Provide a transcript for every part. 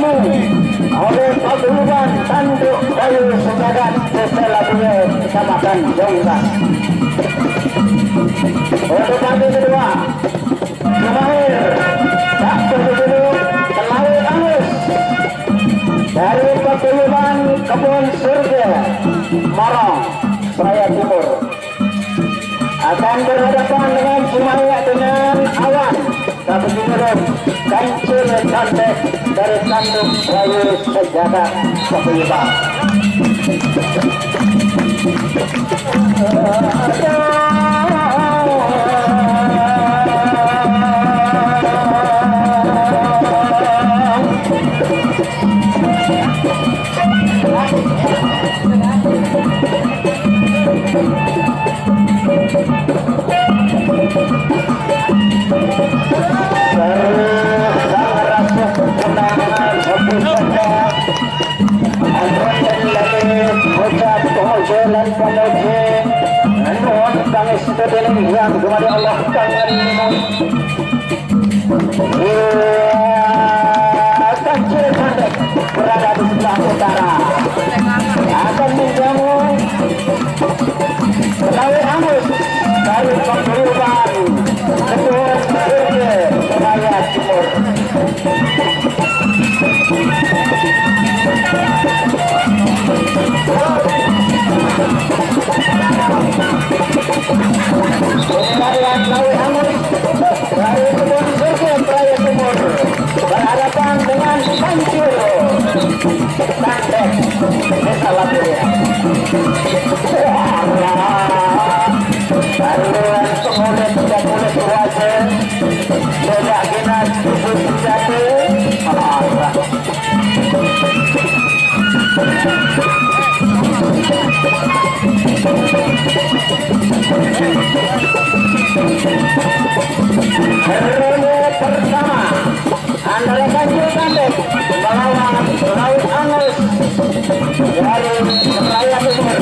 dijamu oleh paguyuban Tanduk Bayu Sejagat Desa Labuye Kecamatan Jongga. Untuk pagi kedua Jumair tak berdulu Telawi Angus dari paguyuban Kebun Surga Marong Seraya Timur akan berhadapan dengan Jumair dengan Awan tapi menurut Kancil Cantik dari Tanduk Bayu Sejagat Paguyuban. Yang kepada Allah Kancil Cantik berada di sebelah utara akan menjamu Telawi Angus dari paguyuban Kebun Surga Seraya Timur. Telawi Angus dari Kebun Surga Seraya Timur berhadapan dengan Kancil Cantik Desa Labuye. Haruan pengulit tidak boleh kuasa tidak kena tubuh sejati Haruan pertama antara Kancil Cantik melawan Telawi Angus dari Seraya Timur.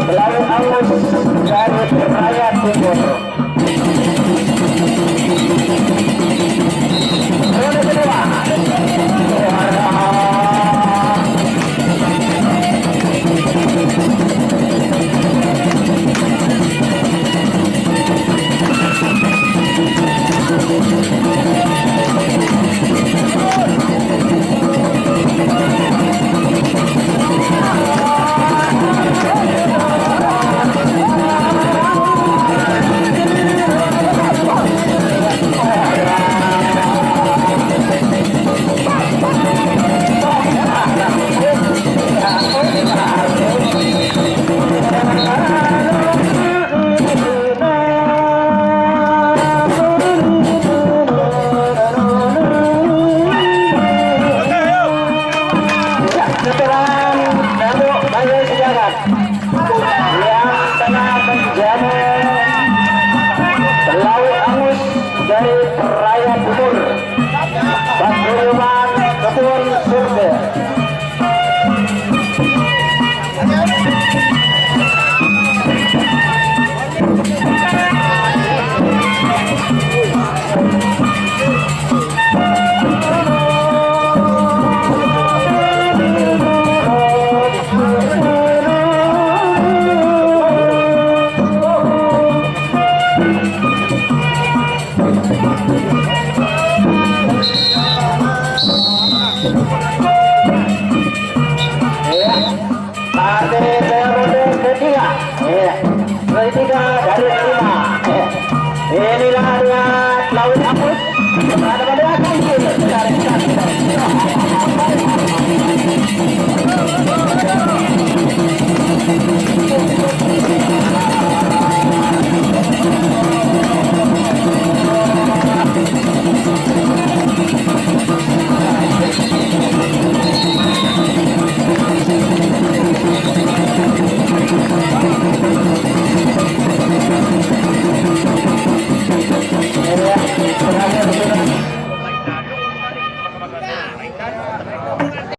Telawi Angus dari Seraya Timur. Ronde kedua.